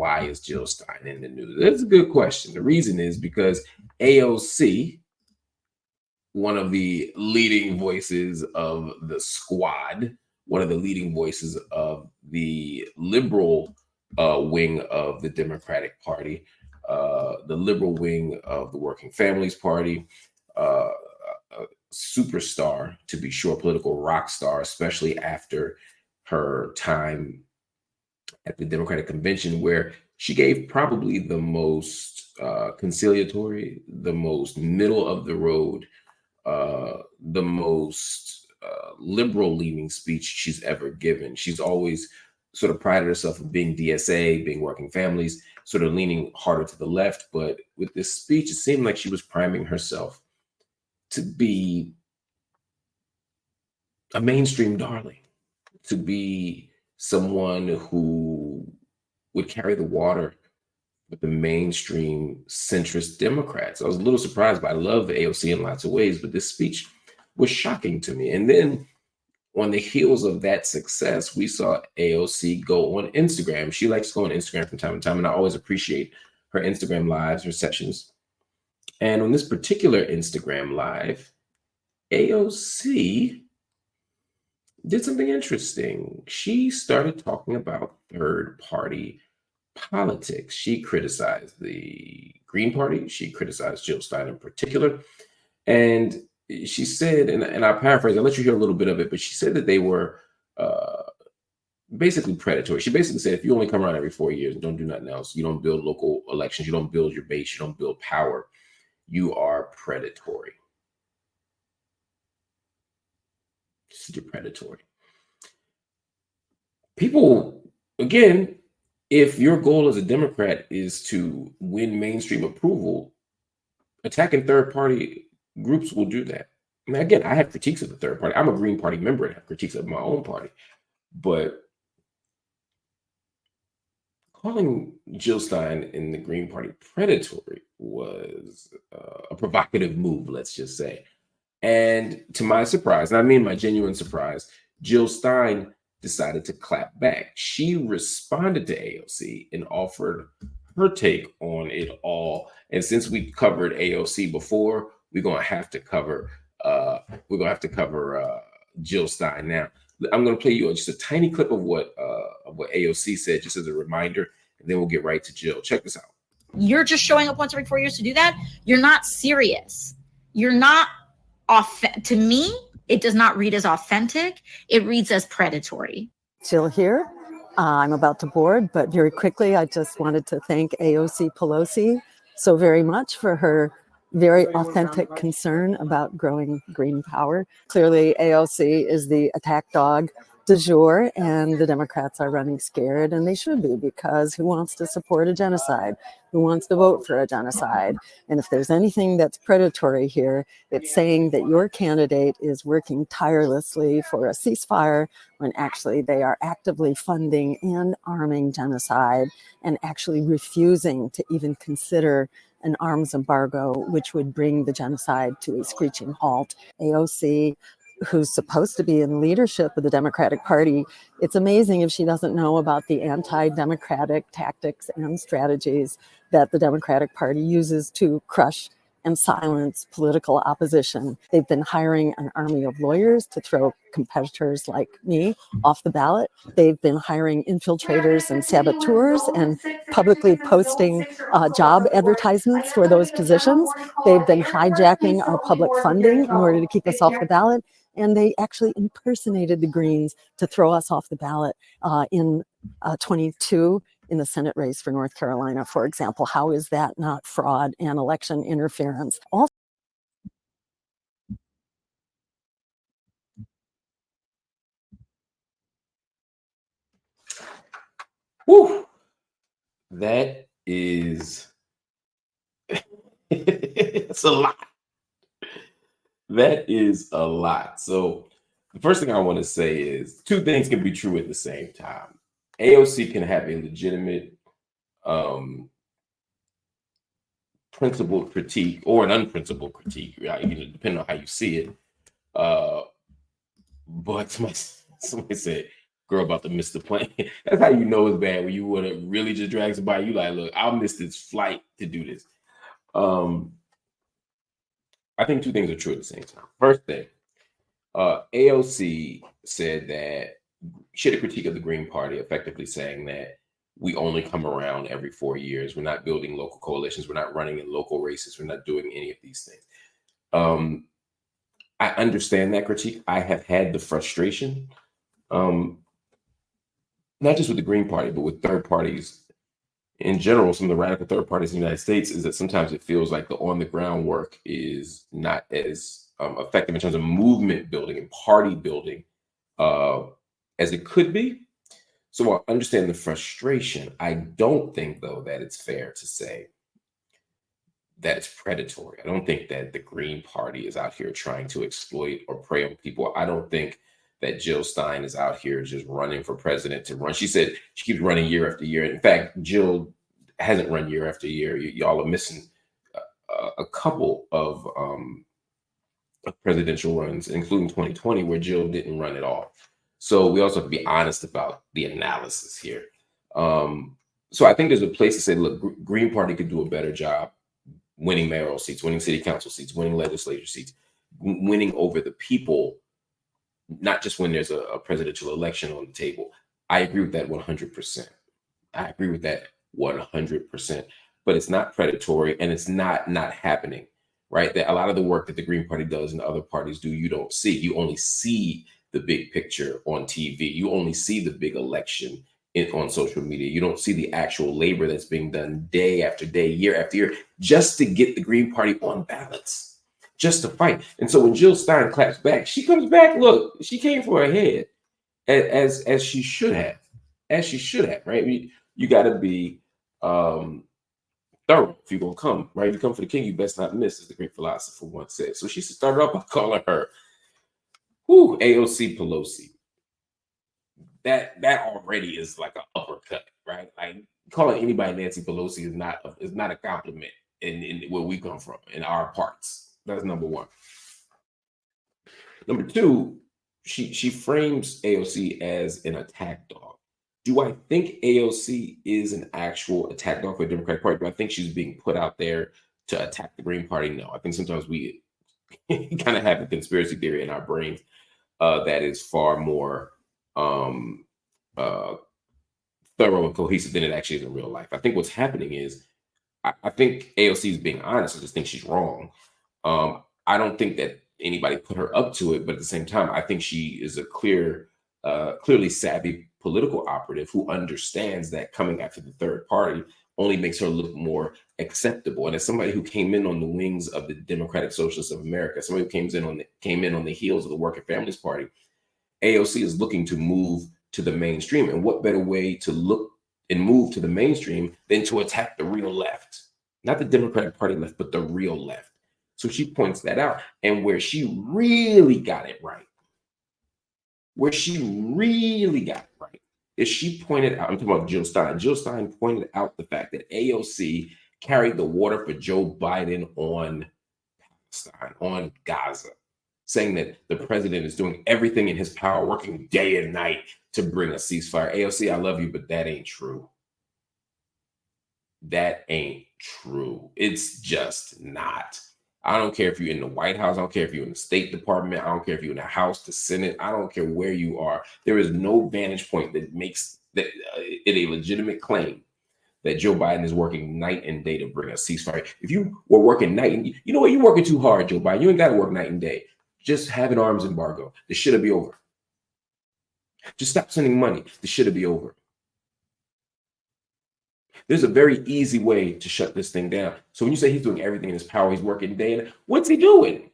why is Jill Stein in the news? That's a good question. The reason is because AOC, one of the leading voices of the squad, one of the leading voices of the liberal wing of the Democratic Party, the liberal wing of the Working Families Party, a superstar, to be sure, political rock star, especially after her time at the Democratic Convention, where she gave probably the most conciliatory, the most middle of the road, the most liberal leaning speech she's ever given. She's always sort of prided herself on being DSA, being working families, sort of leaning harder to the left. But with this speech, it seemed like she was priming herself to be a mainstream darling, to be someone who would carry the water with the mainstream centrist Democrats. I was a little surprised, but I love the AOC in lots of ways, but this speech was shocking to me. And then on the heels of that success, we saw AOC go on Instagram. She likes to go on Instagram from time to time, and I always appreciate her Instagram lives, her sessions. And on this particular Instagram live, AOC did something interesting. She started talking about third party politics. She criticized the Green Party. She criticized Jill Stein in particular. And she said, and I paraphrase, I'll let you hear a little bit of it, but she said that they were basically predatory. She basically said, if you only come around every 4 years and don't do nothing else, you don't build local elections, you don't build your base, you don't build power, you are predatory. You're predatory. People, again, if your goal as a Democrat is to win mainstream approval, attacking third party groups will do that. I mean, again, I have critiques of the third party. I'm a Green Party member and have critiques of my own party. But calling Jill Stein in the Green Party predatory was a provocative move, let's just say. And to my surprise, and I mean my genuine surprise, Jill Stein decided to clap back. She responded to AOC and offered her take on it all. And since we covered AOC before, we're gonna have to cover Jill Stein now. I'm gonna play you just a tiny clip of what AOC said, just as a reminder, and then we'll get right to Jill. Check this out. You're just showing up once every 4 years to do that. You're not serious. You're not to me, it does not read as authentic. It reads as predatory. Jill here. I'm about to board, but very quickly, I just wanted to thank AOC Pelosi so very much for her very authentic concern about growing green power. Clearly, AOC is the attack dog du jour, and the Democrats are running scared, and they should be, because who wants to support a genocide? Who wants to vote for a genocide? And if there's anything that's predatory here, it's saying that your candidate is working tirelessly for a ceasefire when actually they are actively funding and arming genocide and actually refusing to even consider an arms embargo, which would bring the genocide to a screeching halt. AOC, who's supposed to be in leadership of the Democratic Party, it's amazing if she doesn't know about the anti-democratic tactics and strategies that the Democratic Party uses to crush and silence political opposition. They've been hiring an army of lawyers to throw competitors like me off the ballot. They've been hiring infiltrators and saboteurs and publicly posting job advertisements for those positions. They've been hijacking our public funding in order to keep us off the ballot. And they actually impersonated the Greens to throw us off the ballot in 22 in the Senate race for North Carolina, for example. How is that not fraud and election interference? Also, whew, that is, it's a lot. That is a lot. So the first thing I want to say is two things can be true at the same time. AOC can have a legitimate principled critique or an unprincipled critique, right? Depending on how you see it. But somebody said, girl about to miss the plane. That's how you know it's bad, when you want to really just drag somebody. You like, look, I'll miss this flight to do this. I think two things are true at the same time. First thing, AOC said that she had a critique of the Green Party, effectively saying that we only come around every 4 years. We're not building local coalitions. We're not running in local races. We're not doing any of these things. I understand that critique. I have had the frustration, not just with the Green Party, but with third parties in general. Some of the radical third parties in the United States, is that sometimes it feels like the on the ground work is not as effective in terms of movement building and party building as it could be. So I understand the frustration. I don't think, though, that it's fair to say that it's predatory. I don't think that the Green Party is out here trying to exploit or prey on people. I don't think that Jill Stein is out here just running for president to run. She said she keeps running year after year. In fact, Jill hasn't run year after year. Y'all are missing a couple of presidential runs, including 2020, where Jill didn't run at all. So we also have to be honest about the analysis here. So I think there's a place to say, look, Green Party could do a better job winning mayoral seats, winning city council seats, winning legislature seats, winning over the people, not just when there's a presidential election on the table. I agree with that 100%. I agree with that 100%. But it's not predatory, and it's not happening, right? That a lot of the work that the Green Party does and other parties do, you don't see. You only see the big picture on TV. You only see the big election on social media. You don't see the actual labor that's being done day after day, year after year, just to get the Green Party on balance, just to fight. And so when Jill Stein claps back, she comes back. Look, she came for her head, as she should have, right? You got to be thorough if you're gonna come, right? If you come for the king, you best not miss, as the great philosopher once said. So she started off by calling her, AOC Pelosi. That already is like an uppercut, right? Like, calling anybody Nancy Pelosi is not a compliment in where we come from, in our parts. That's number one. Number two, she frames AOC as an attack dog. Do I think AOC is an actual attack dog for the Democratic Party? Do I think she's being put out there to attack the Green Party? No. I think sometimes we kind of have a conspiracy theory in our brains that is far more thorough and cohesive than it actually is in real life. I think what's happening is, I think AOC is being honest. I just think she's wrong. I don't think that anybody put her up to it, but at the same time, I think she is a clearly savvy political operative who understands that coming after the third party only makes her look more acceptable. And as somebody who came in on the wings of the Democratic Socialists of America, somebody who came in on the heels of the Working Families Party, AOC is looking to move to the mainstream. And what better way to look and move to the mainstream than to attack the real left? Not the Democratic Party left, but the real left. So she points that out. And where she really got it right, is she pointed out, I'm talking about Jill Stein. Jill Stein pointed out the fact that AOC carried the water for Joe Biden on Palestine, on Gaza, saying that the president is doing everything in his power, working day and night to bring a ceasefire. AOC, I love you, but that ain't true. That ain't true. It's just not. I don't care if you're in the White House. I don't care if you're in the State Department. I don't care if you're in the House, the Senate. I don't care where you are. There is no vantage point that makes that it a legitimate claim that Joe Biden is working night and day to bring a ceasefire. If you were working night and you know what, you're working too hard, Joe Biden. You ain't got to work night and day. Just have an arms embargo. This should be over. Just stop sending money. This should be over. There's a very easy way to shut this thing down. So when you say he's doing everything in his power, he's working day and night, what's he doing?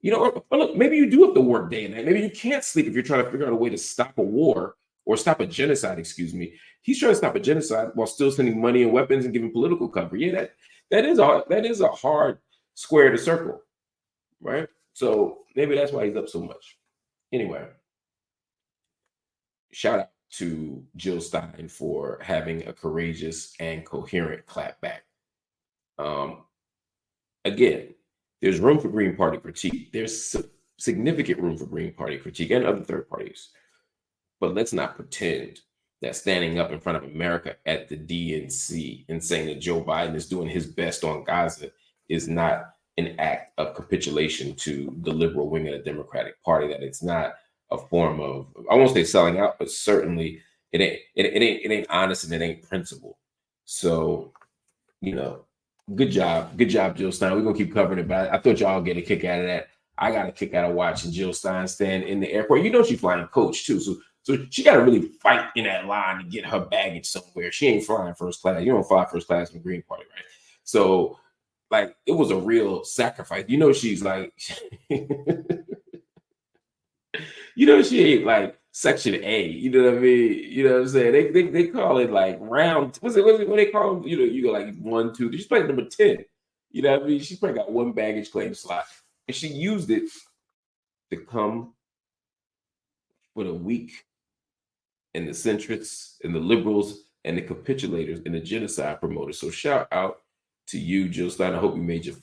You know, or look, maybe you do have to work day and night. Maybe you can't sleep if you're trying to figure out a way to stop a war or stop a genocide, excuse me. He's trying to stop a genocide while still sending money and weapons and giving political cover. Yeah, that is a hard square to circle, right? So maybe that's why he's up so much. Anyway, shout out to Jill Stein for having a courageous and coherent clapback. Again, there's room for Green Party critique. There's significant room for Green Party critique and other third parties. But let's not pretend that standing up in front of America at the DNC and saying that Joe Biden is doing his best on Gaza is not an act of capitulation to the liberal wing of the Democratic Party, that it's not a form of, I won't say selling out, but certainly it ain't honest, and it ain't principled. So, you know, good job, Jill Stein. We're gonna keep covering it, but I thought y'all get a kick out of that. I got a kick out of watching Jill Stein stand in the airport. You know, she's flying coach too, so she got to really fight in that line to get her baggage somewhere. She ain't flying first class. You don't fly first class in the Green Party, right? So, like, it was a real sacrifice. You know, she's like, you know, she ain't like Section A. You know what I mean? You know what I'm saying? They call it like round. What's it what they call them? You know, you go like 1, 2. She's playing number 10. You know what I mean? She's probably got one baggage claim slot, and she used it to come with a weak and the centrists and the liberals and the capitulators and the genocide promoters. So shout out to you, Jill Stein. I hope you made your